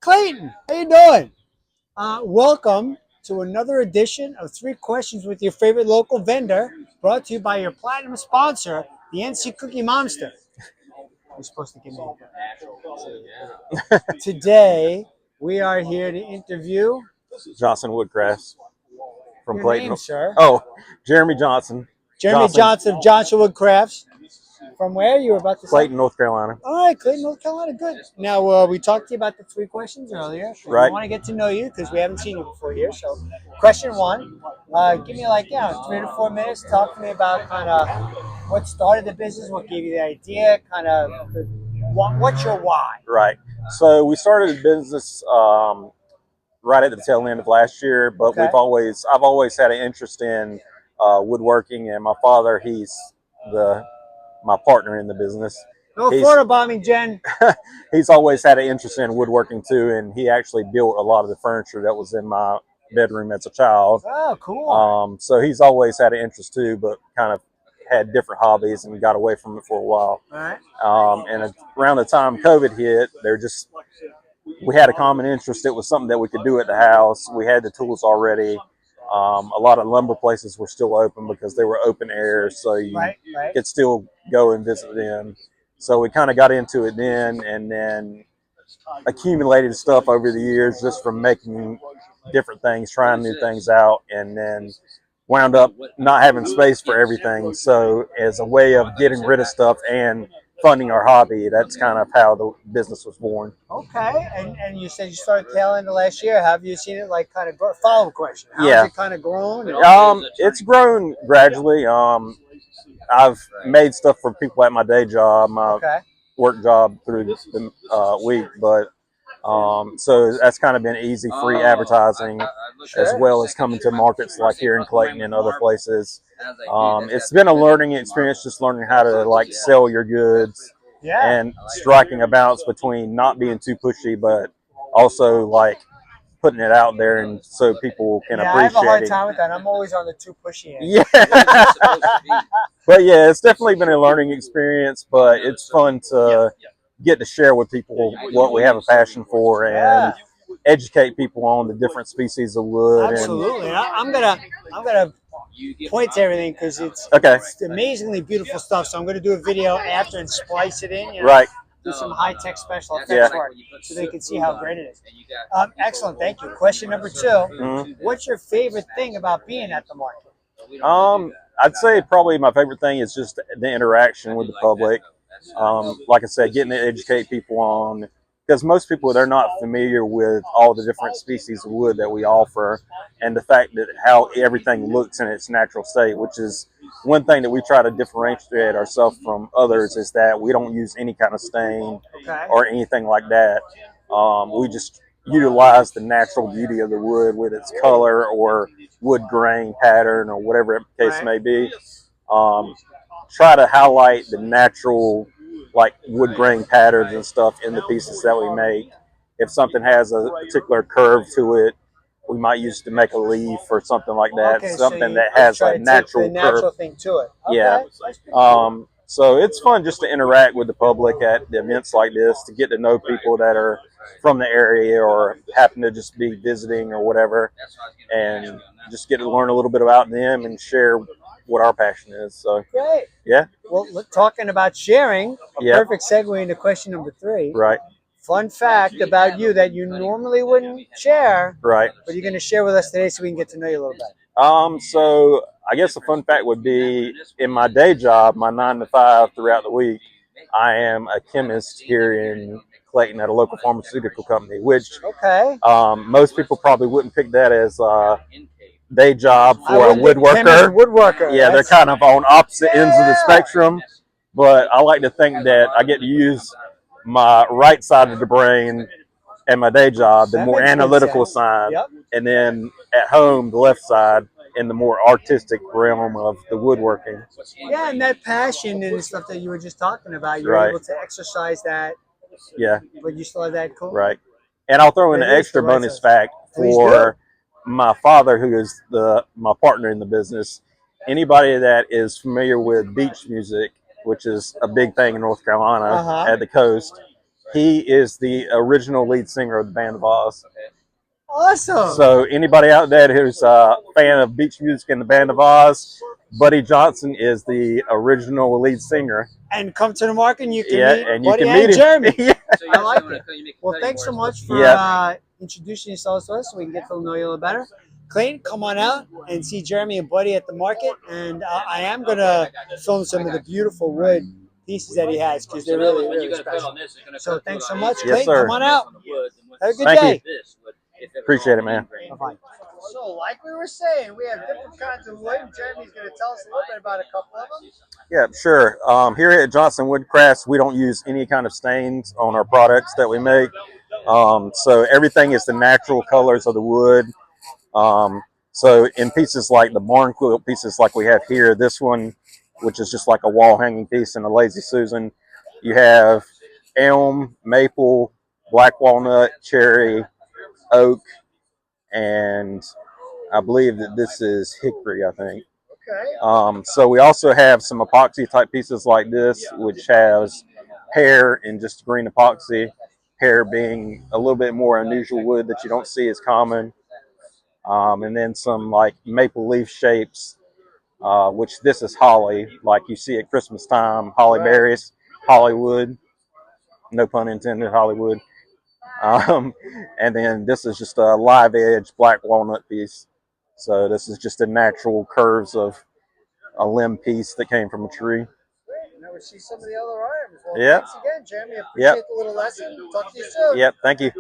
Clayton, how you doing? Welcome to another edition of Three Questions with your favorite local vendor, brought to you by your platinum sponsor, the NC Cookie Monster. You're supposed to give me a Today, we are here to interview Johnson Woodcraft from your Clayton. name, sir. Oh, Jeremy Johnson. Jeremy Johnson of Johnson Woodcrafts. From where you were about to say? Clayton, North Carolina. All right, Clayton, North Carolina, good. Now, we talked to you about the three questions earlier. Right. I want to get to know you because we haven't seen you before here. So, question one, give me 3 to 4 minutes. Talk to me about kind of what started the business, what gave you the idea, kind of what's your why? Right. So we started a business right at the tail end of last year, but Okay. I've always had an interest in woodworking, and my father, he's my partner in the business. No Florida bombing, Jen. He's always had an interest in woodworking too, and he actually built a lot of the furniture that was in my bedroom as a child. Oh, cool. So he's always had an interest too, but kind of had different hobbies and got away from it for a while. All right. And around the time COVID hit, we had a common interest. It was something that we could do at the house. We had the tools already. A lot of lumber places were still open because they were open air, so you could still go and visit them. So we kind of got into it then, and then accumulated stuff over the years just from making different things, trying new things out, and then wound up not having space for everything. So as a way of getting rid of stuff and funding our hobby, that's kind of how the business was born. Okay, and you said you started tail end of last year. Have you seen it kind of grow? Follow-up question. How has it kind of grown? It's grown gradually. I've made stuff for people at my day job, my work job through the week, but so that's kind of been easy, free advertising, as well as coming to markets like here in Clayton and other places. It's been a learning experience, just learning how to sell your goods and striking a balance between not being too pushy, but also putting it out there and so people can appreciate it. I have a hard time with that. I'm always on the too pushy end. Yeah. But yeah, it's definitely been a learning experience, but it's fun to get to share with people what we have a passion for and educate people on the different species of wood. Absolutely. I'm gonna point to everything because it's amazingly beautiful stuff. So I'm gonna do a video after and splice it in. Do some high-tech special effects work so they can see how great it is. Excellent, thank you. Question number two, what's your favorite thing about being at the market? I'd say probably my favorite thing is just the interaction with the public. Like I said, getting to educate people on, because most people, they're not familiar with all the different species of wood that we offer, and the fact that how everything looks in its natural state, which is one thing that we try to differentiate ourselves from others, is that we don't use any kind of stain or anything like that. We just utilize the natural beauty of the wood with its color or wood grain pattern or whatever the case may be. Try to highlight the natural wood grain patterns and stuff in the pieces that we make. If something has a particular curve to it, we might use to make a leaf or something like that. Something that has a natural curve thing to it. Yeah. So it's fun just to interact with the public at the events like this, to get to know people that are from the area or happen to just be visiting or whatever, and just get to learn a little bit about them and share what our passion is. So great. Yeah. Well, talking about sharing, perfect segue into question number three. Right. Fun fact about you that you normally wouldn't share. Right. But you're going to share with us today so we can get to know you a little bit. So I guess a fun fact would be, in my day job, my 9 to 5 throughout the week, I am a chemist here in Clayton at a local pharmaceutical company, which most people probably wouldn't pick that as day job for a woodworker. Yeah, they're kind of on opposite ends of the spectrum, but I like to think that I get to use my right side of the brain at my day job, the more analytical side, and then at home, the left side, in the more artistic realm of the woodworking. Yeah, and that passion and stuff that you were just talking about, you're able to exercise that. Yeah. But you still have that cool. Right. And I'll throw in an extra bonus fact for my father, who is my partner in the business. Anybody that is familiar with beach music, which is a big thing in North Carolina at the coast, He is the original lead singer of the Band of Oz. Awesome. So anybody out there who's a fan of beach music and the Band of Oz, Buddy Johnson is the original lead singer. And come to the market and you can meet and you Buddy can meet and him. Jeremy. Yeah. I like it. Well, thanks so much for introducing yourselves to us so we can get to know you a little better. Clayton, come on out and see Jeremy and Buddy at the market. And I am going to film some of the beautiful wood pieces that he has because they're really, really special. So thanks so much, Clayton. Yes, sir. Come on out. Have a good Thank day. You. Appreciate it, man. Bye-bye. So, like we were saying, we have different kinds of wood. Jeremy's going to tell us a little bit about a couple of them. Yeah, sure. Here at Johnson Woodcraft, we don't use any kind of stains on our products that we make. So everything is the natural colors of the wood. So in pieces like the barn quilt pieces like we have here, this one, which is just like a wall hanging piece in a Lazy Susan, you have elm, maple, black walnut, cherry, oak, and I believe that this is hickory, I think. Okay. So we also have some epoxy type pieces like this, which has pear and just green epoxy. Pear being a little bit more unusual wood that you don't see as common. And then some like maple leaf shapes, which this is holly, like you see at Christmas time, holly berries, Hollywood. No pun intended, Hollywood. And then this is just a live edge black walnut piece. So this is just the natural curves of a limb piece that came from a tree. Great. Now we see some of the other items. Well, yep. Thanks again, Jeremy. I appreciate the little lesson. Talk to you soon. Yep. Thank you.